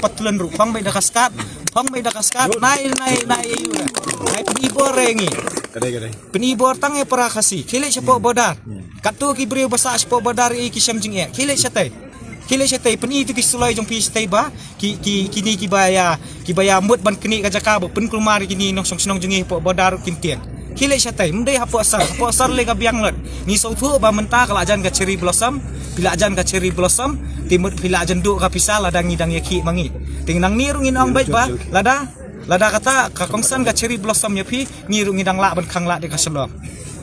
Patulan ru pang may dakaskat nai penibor rengi penibor tang e para kasi kile siapa bodar katu ki brio basa siapa bodar i kisam jing e kile siatai peni itu ki sulai jong pi siatai ba kini ki baya mut ban kini ka jaka bo pen kulmari kini nong sonong jing e po bodar kintian kile siatai mendai hapo asar le ka biang lat ni so fu ba menta kala ajan ka cherry blossom bila ajan ka cherry blossom timut bila ajan du ka pisala dangi yaki mangi tingnang ni rungin ang baik ba lada kata ka kongsan ka cherry blossom yapi ni rungin dang la ban khang la de ka selong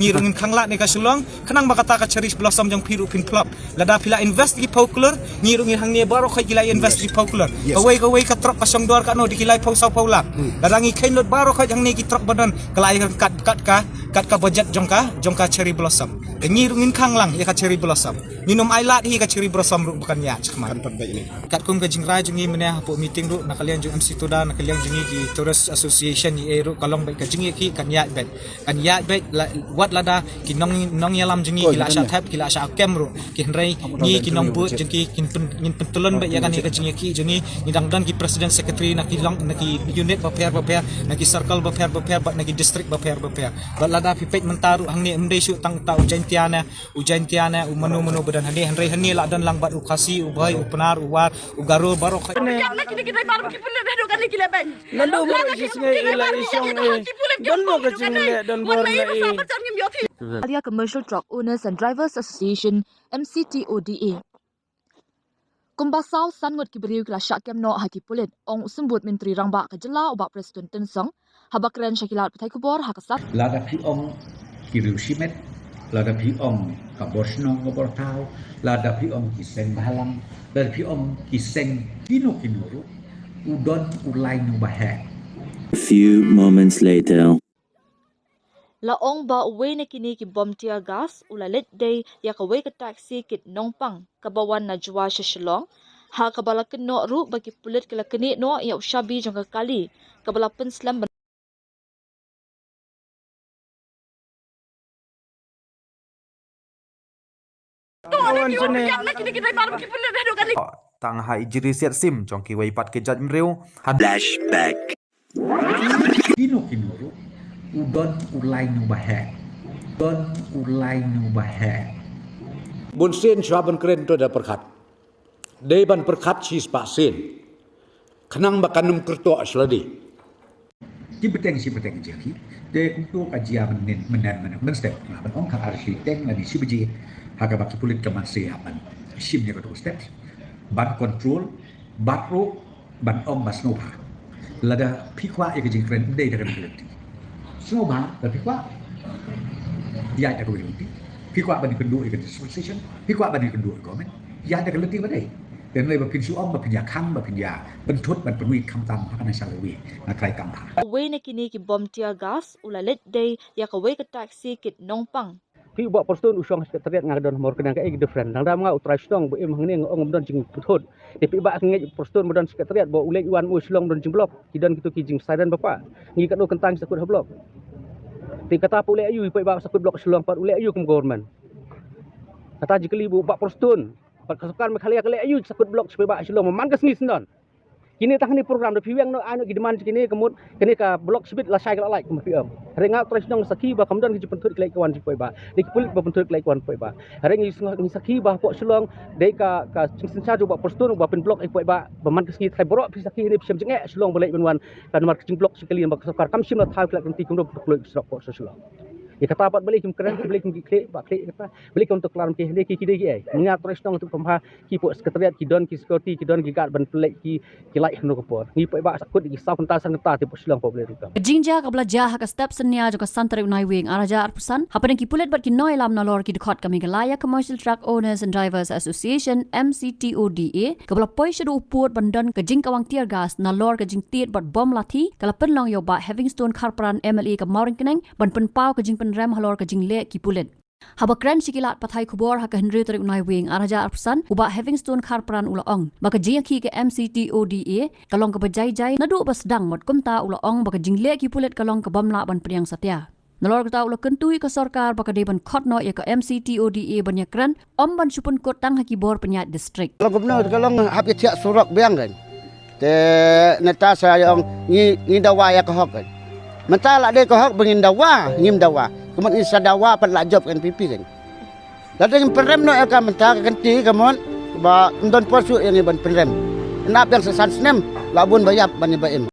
ni rungin khang la de ka selong kenang ba kata ka cherry blossom jang piru pin plop lada pila invest di popular ni rungin hang ni baro khai gila invest di popular kawai ka trok ka song dor ka no di kilai pau sau paula lada ngi kain lot baro khai hang ni ki trok badan kelai kat ka budget jongka cherry blossom ni rungin khang lang ya ka cherry blossom minum ailat hi ka cherry blossom ru bukan ya cakman kat kum ka jingrai jingi mene hapo meeting ru nakalian jung MC Toda nakalian jingi ki tourist association ni ru kalong baik ka jingi ki kan ya bet wat lada ki nong yalam jingi kila sha tap kila sha kem ru ki hnrai ni ki nong bu jingi kin pentulan baik ya kan ka jingi ki jingi ni dang ki president secretary na ki unit baper na ki circle baper bat na ki district baper bat lada pipet mentaru hang ni mdei su tang ta ujain tiana u manu badan hani la dan lang bat u kasi u bai u penar u war u garo baro kha kita baru ki pulle bedo kan ki leben Nando mo isnge ila isong don mo ka jingle don bor na Alia Commercial Truck Owners and Drivers Association MCTODA Kumbasau sangot ki beriu kla syak kem no haki pulit ong sembut menteri rangba ka jela obak presiden tensong habakren syakilat patai kubor hakasat lada pi ong ki simet lada pi ong ka bosnong ka portau lada pi ong ki seng balang lada pi ong ki seng kinuru udon ulai nu bahe. A few moments later. Laong ba uwi na kini ki bom tear gas ulalit day ya kaway ka taxi kit nongpang kabawan na jwa sa Shillong ha kabala keno ru bagi pulit kala kini no ya ushabi jong kali kabala penslam tang ha ijiri siat sim jong ki wai pat ke jat mreu Flashback. Kinuru udon ulai nu bahe. Bun sen swaban keren to da perkat. Deban perkat sis pak sen. Kenang bakanum kerto asladi. Ki beteng jeki. De untuk kajian menan step. Ban ong ka arsitek lagi si beji. Haga baki pulit ke masiapan. Simnya ka step. Ban control, batro, ban ong basnova. Lada pikwa e kejing keren de da kan Snowball, tapi kuat dia ada kewenangan. Pikwa bani kedua ikan association, pikwa bani kedua komen. Ya ada kelenting badai. Dan lebih pinsu om, berpinjak kang, berpinjak bentut, berpenuhi kamtam, akan asalawi, nakrai kampa. Uwi na kini ki bom tear gas ulalit day ya kaway ka taxi kit nongpang. Pi buat person usang sekretariat ngadon mor kenang ka different nang dam nga utrastong bu em hangni ngong don jing putut depi ba ngi person modon sekretariat bo ulek wan u slong don jing blok kidan kitu ki jing siren bapa ngi kado kentang sakut blok ti kata pa ulek ayu pai ba sakut blok slong pat ulek ayu kum government kata jikeli bu ba person pat kasukan mekhali kali ayu sakut blok supaya ba slong man kas ngi sendon kini tahni program de piwang no anu gideman kini kemut kini ka blok sibit la sai like kum piam renga tres nong saki ba kamdan ki pentut klek kawan supaya ba dik pulik ba pentut klek kawan supaya ba rengi saki ba pok selong de ka sensa ba postun ba pen blok supaya ba baman ki thai borok pi saki ni psim jenge selong boleh benwan kan mar kicing blok sekali ba sakar kam sim la thai klek nanti kum do klek srok pok selong ya kata apa balik kum keren balik kum klek ba klek kata balik untuk kelar ki de ki de ki mengat tres nong untuk pemha ki pok sekretariat ki don ki security ki don ki gad ban plek ki like no kapor ni pai ba sakut di sa kunta sang ta ti poslang popular ita jingja kabla ja ha ka step senya jo ka santare unai wing araja arpusan hapen ki pulet bat ki noi lam na lor ki dkhot kami galaya Commercial Truck Owners and Drivers Association MCTODA kabla poi shadu upur bandan ka jing kawang tear gas na lor ka jing tiet bat bom lathi kala pen long yo ba Having Stone Kharparan MLA ka Mauring Keneng ban pen pau ka jing pen ram halor ka jing le ki pulet Habakran sikilat pathai kubor haka Henry tarik unai wing araja arpusan uba Havingstone karperan ulaong baka jingki ke MCTODA kalong ke bejai-jai nadu basdang mot kumta ulaong baka jingle ki pulet kalong ke bamla ban priang satya. Nalor kata ula kentui ke sorkar baka deban khotno ya ke MCTODA banyakran om ban supun kotang haki bor penyat distrik. Kalau gubernur kalau habis tiak surak biang kan. Te neta saya yang ni dawa ya ke hok kan. Mentah lah dia ke hok bengin dawa, ngim dawa. Kemudian isa dawa pada lah job NPP kan. Lalu yang perem no akan mentah kenti kemudian ba ndon posu yang iban perem. Kenapa yang sesan senem labun bayap bani baim.